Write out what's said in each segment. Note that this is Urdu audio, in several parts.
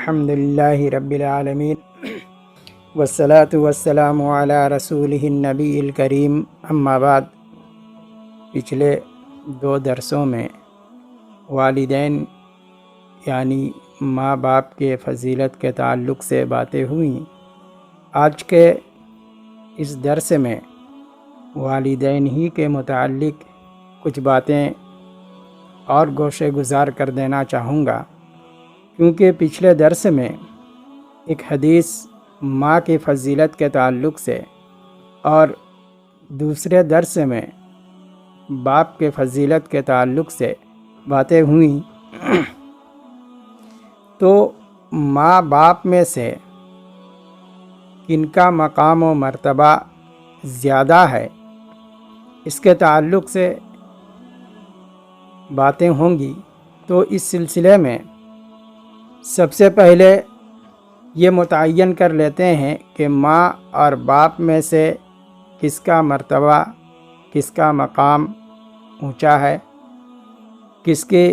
الحمدللہ رب العالمین والصلاة والسلام علی رسولہ النبی الکریم، اما بعد۔ پچھلے 2 درسوں میں والدین یعنی ماں باپ کے فضیلت کے تعلق سے باتیں ہوئیں۔ آج کے اس درس میں والدین ہی کے متعلق کچھ باتیں اور گوشے گزار کر دینا چاہوں گا، کیونکہ پچھلے درس میں ایک حدیث ماں کی فضیلت کے تعلق سے اور دوسرے درس میں باپ کے فضیلت کے تعلق سے باتیں ہوئیں۔ تو ماں باپ میں سے کن کا مقام و مرتبہ زیادہ ہے، اس کے تعلق سے باتیں ہوں گی۔ تو اس سلسلے میں سب سے پہلے یہ متعین کر لیتے ہیں کہ ماں اور باپ میں سے کس کا مرتبہ، کس کا مقام اونچا ہے، کس کے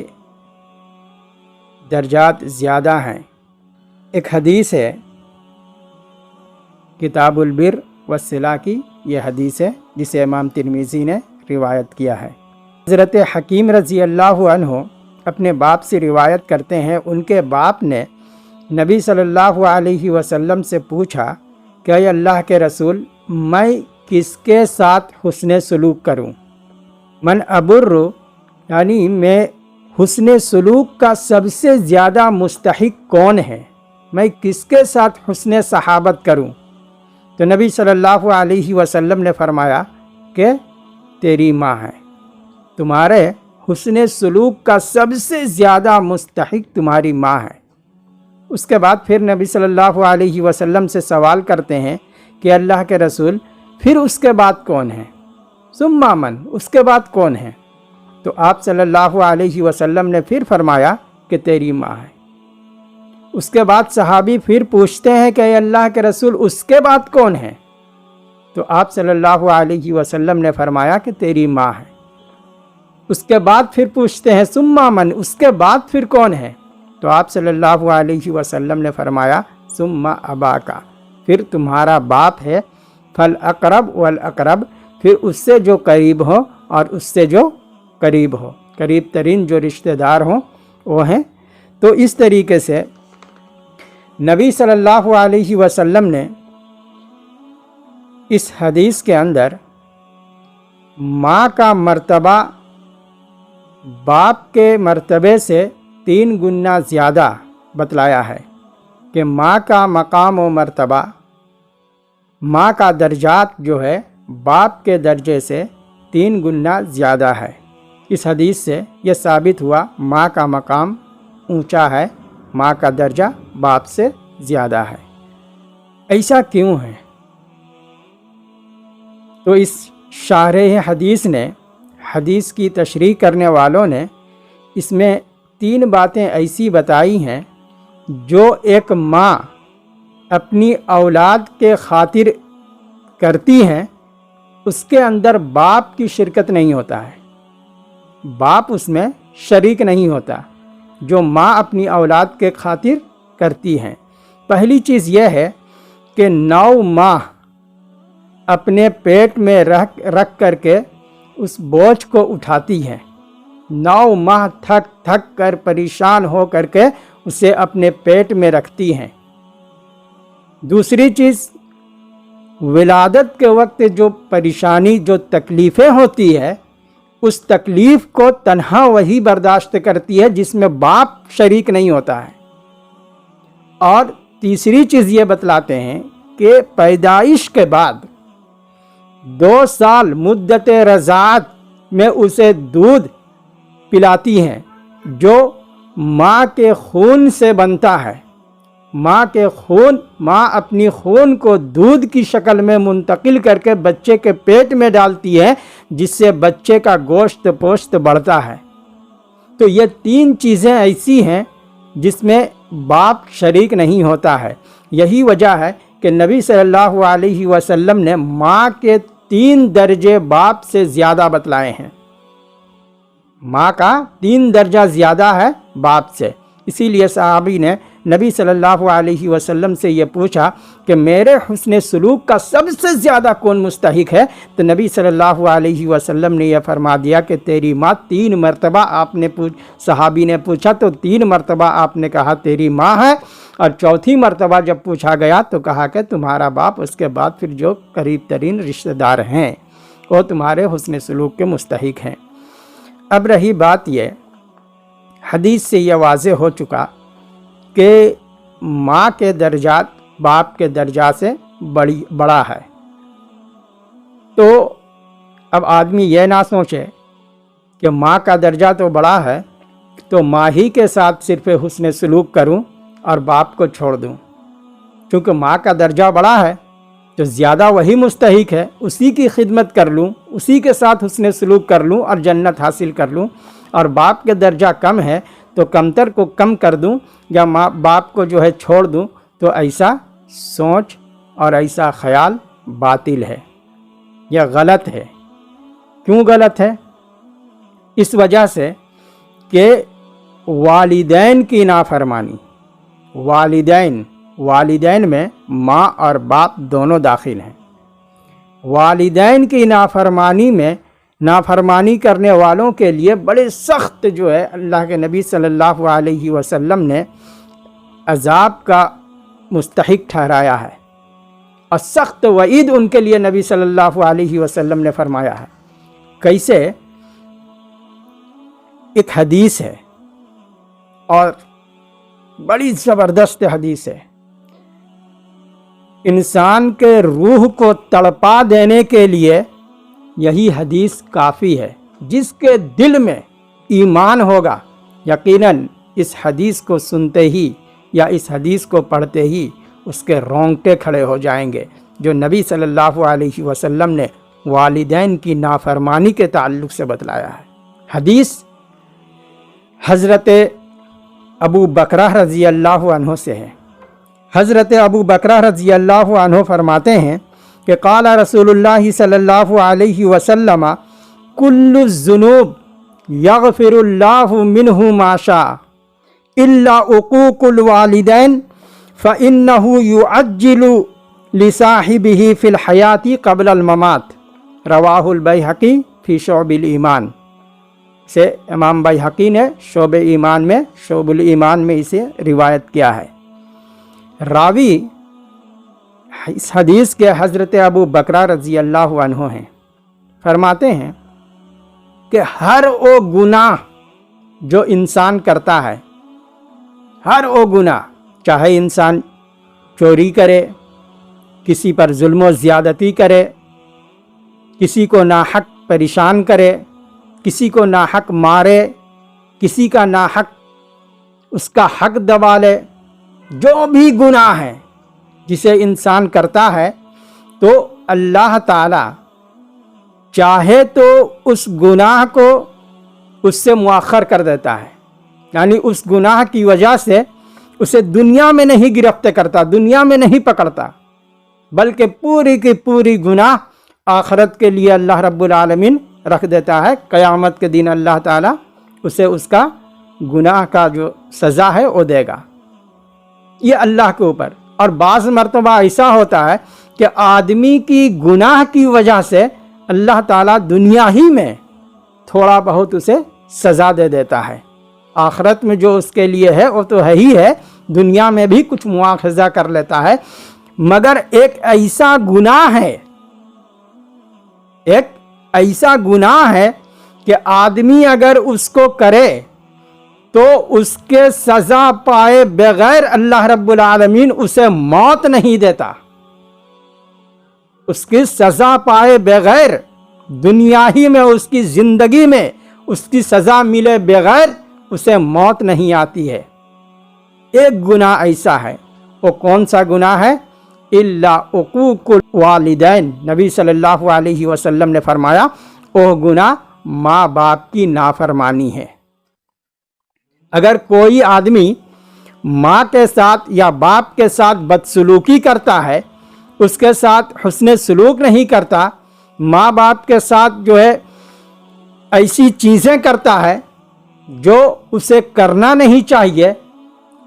درجات زیادہ ہیں۔ ایک حدیث ہے کتاب البر والصلہ کی، یہ حدیث ہے جسے امام ترمذی نے روایت کیا ہے۔ حضرت حکیم رضی اللہ عنہ اپنے باپ سے روایت کرتے ہیں، ان کے باپ نے نبی صلی اللہ علیہ وسلم سے پوچھا کہ اے اللہ کے رسول، میں کس کے ساتھ حسن سلوک کروں؟ من ابر، یعنی میں حسن سلوک کا سب سے زیادہ مستحق کون ہے؟ میں کس کے ساتھ حسن صحابت کروں؟ تو نبی صلی اللہ علیہ وسلم نے فرمایا کہ تیری ماں ہے، تمہارے حسن سلوک کا سب سے زیادہ مستحق تمہاری ماں ہے۔ اس کے بعد پھر نبی صلی اللہ علیہ وسلم سے سوال کرتے ہیں کہ اللہ کے رسول، پھر اس کے بعد کون ہے؟ ثم من، اس کے بعد کون ہے؟ تو آپ صلی اللہ علیہ وسلم نے پھر فرمایا کہ تیری ماں ہے۔ اس کے بعد صحابی پھر پوچھتے ہیں کہ اے اللہ کے رسول، اس کے بعد کون ہے؟ تو آپ صلی اللہ علیہ وسلم نے فرمایا کہ تیری ماں ہے۔ اس کے بعد پھر پوچھتے ہیں ثم من، اس کے بعد پھر کون ہے؟ تو آپ صلی اللہ علیہ وسلم نے فرمایا ثم اباکا، پھر تمہارا باپ ہے، فالاقرب والاقرب، پھر اس سے جو قریب ہو اور اس سے جو قریب ہو، قریب ترین جو رشتہ دار ہوں وہ ہیں۔ تو اس طریقے سے نبی صلی اللہ علیہ وسلم نے اس حدیث کے اندر ماں کا مرتبہ باپ کے مرتبے سے 3 گنا زیادہ بتلایا ہے، کہ ماں کا مقام و مرتبہ، ماں کا درجات جو ہے باپ کے درجے سے 3 گنا زیادہ ہے۔ اس حدیث سے یہ ثابت ہوا ماں کا مقام اونچا ہے، ماں کا درجہ باپ سے زیادہ ہے۔ ایسا کیوں ہے؟ تو اس شارح حدیث نے، حدیث کی تشریح کرنے والوں نے اس میں 3 باتیں ایسی بتائی ہیں جو ایک ماں اپنی اولاد کے خاطر کرتی ہیں، اس کے اندر باپ کی شرکت نہیں ہوتا ہے، باپ اس میں شریک نہیں ہوتا، جو ماں اپنی اولاد کے خاطر کرتی ہیں۔ پہلی چیز یہ ہے کہ 9 ماہ اپنے پیٹ میں رکھ کر کے اس بوجھ کو اٹھاتی ہیں، 9 ماہ تھک تھک کر پریشان ہو کر کے اسے اپنے پیٹ میں رکھتی ہیں۔ دوسری چیز، ولادت کے وقت جو پریشانی، جو تکلیفیں ہوتی ہے، اس تکلیف کو تنہا وہی برداشت کرتی ہے جس میں باپ شریک نہیں ہوتا ہے۔ اور تیسری چیز یہ بتلاتے ہیں کہ پیدائش کے بعد 2 سال مدت رضاعت میں اسے دودھ پلاتی ہیں، جو ماں کے خون سے بنتا ہے۔ ماں اپنی خون کو دودھ کی شکل میں منتقل کر کے بچے کے پیٹ میں ڈالتی ہے، جس سے بچے کا گوشت پوشت بڑھتا ہے۔ تو یہ 3 چیزیں ایسی ہیں جس میں باپ شریک نہیں ہوتا ہے۔ یہی وجہ ہے کہ نبی صلی اللہ علیہ وسلم نے ماں کے 3 درجے باپ سے زیادہ بتلائے ہیں، ماں کا 3 درجہ زیادہ ہے باپ سے۔ اسی لیے صحابی نے نبی صلی اللہ علیہ وسلم سے یہ پوچھا کہ میرے حسن سلوک کا سب سے زیادہ کون مستحق ہے، تو نبی صلی اللہ علیہ وسلم نے یہ فرما دیا کہ تیری ماں۔ 3 مرتبہ آپ نے صحابی نے پوچھا تو 3 مرتبہ آپ نے کہا تیری ماں ہے، اور چوتھی مرتبہ جب پوچھا گیا تو کہا کہ تمہارا باپ، اس کے بعد پھر جو قریب ترین رشتہ دار ہیں وہ تمہارے حسن سلوک کے مستحق ہیں۔ اب رہی بات یہ، حدیث سے یہ واضح ہو چکا کہ ماں کے درجات باپ کے درجات سے بڑا ہے، تو اب آدمی یہ نہ سوچے کہ ماں کا درجہ تو بڑا ہے تو ماں ہی کے ساتھ صرف حسن سلوک کروں اور باپ کو چھوڑ دوں، چونکہ ماں کا درجہ بڑا ہے تو زیادہ وہی مستحق ہے، اسی کی خدمت کر لوں، اسی کے ساتھ حسن سلوک کر لوں اور جنت حاصل کر لوں، اور باپ کے درجہ کم ہے تو کمتر کو کم کر دوں یا باپ کو جو ہے چھوڑ دوں، تو ایسا سوچ اور ایسا خیال باطل ہے، یہ غلط ہے۔ کیوں غلط ہے؟ اس وجہ سے کہ والدین کی نافرمانی، والدین میں ماں اور باپ دونوں داخل ہیں۔ والدین کی نافرمانی میں نافرمانی کرنے والوں کے لیے بڑے سخت جو ہے اللہ کے نبی صلی اللہ علیہ وسلم نے عذاب کا مستحق ٹھہرایا ہے، اور سخت وعید ان کے لیے نبی صلی اللہ علیہ وسلم نے فرمایا ہے۔ کیسے؟ ایک حدیث ہے اور بڑی زبردست حدیث ہے، انسان کے روح کو تڑپا دینے کے لیے یہی حدیث کافی ہے۔ جس کے دل میں ایمان ہوگا یقیناً اس حدیث کو سنتے ہی یا اس حدیث کو پڑھتے ہی اس کے رونگٹے کھڑے ہو جائیں گے، جو نبی صلی اللہ علیہ وسلم نے والدین کی نافرمانی کے تعلق سے بتلایا ہے۔ حدیث حضرت ابو بکرہ رضی اللہ عنہ سے ہے۔ حضرت ابو بکرہ رضی اللہ عنہ فرماتے ہیں کہ قال رسول اللہ صلی اللہ علیہ وسلم کل الذنوب یغفر اللہ منہ ما شاء الا عقوق الوالدین فإنہ یعجل لصاحبہ فی الحیات قبل الممات، رواہ البیہقی فی شعب الایمان، سے امام بیہقی نے شعب الایمان میں اسے روایت کیا ہے۔ راوی اس حدیث کے حضرت ابو بکرہ رضی اللہ عنہ ہیں، فرماتے ہیں کہ ہر وہ گناہ جو انسان کرتا ہے، ہر وہ گناہ، چاہے انسان چوری کرے، کسی پر ظلم و زیادتی کرے، کسی کو ناحق پریشان کرے، کسی کو ناحق مارے، کسی کا ناحق اس کا حق دبا لے، جو بھی گناہ ہے جسے انسان کرتا ہے تو اللہ تعالی چاہے تو اس گناہ کو اس سے مؤخر کر دیتا ہے، یعنی اس گناہ کی وجہ سے اسے دنیا میں نہیں گرفتار کرتا، دنیا میں نہیں پکڑتا، بلکہ پوری کی پوری گناہ آخرت کے لیے اللہ رب العالمین رکھ دیتا ہے۔ قیامت کے دن اللہ تعالیٰ اسے اس کا گناہ کا جو سزا ہے وہ دے گا، یہ اللہ کے اوپر۔ اور بعض مرتبہ ایسا ہوتا ہے کہ آدمی کی گناہ کی وجہ سے اللہ تعالیٰ دنیا ہی میں تھوڑا بہت اسے سزا دے دیتا ہے، آخرت میں جو اس کے لیے ہے وہ تو ہے ہی ہے، دنیا میں بھی کچھ مواخذہ کر لیتا ہے۔ مگر ایک ایسا گناہ ہے کہ آدمی اگر اس کو کرے تو اس کے سزا پائے بغیر اللہ رب العالمین اسے موت نہیں دیتا، اس کی سزا پائے بغیر دنیا ہی میں اس کی زندگی میں اس کی سزا ملے بغیر اسے موت نہیں آتی ہے۔ ایک گناہ ایسا ہے، وہ کون سا گناہ ہے؟ الا عقوق الوالدین، نبی صلی اللہ علیہ وسلم نے فرمایا وہ گناہ ماں باپ کی نافرمانی ہے۔ اگر کوئی آدمی ماں کے ساتھ یا باپ کے ساتھ بدسلوکی کرتا ہے، اس کے ساتھ حسن سلوک نہیں کرتا، ماں باپ کے ساتھ جو ہے ایسی چیزیں کرتا ہے جو اسے کرنا نہیں چاہیے،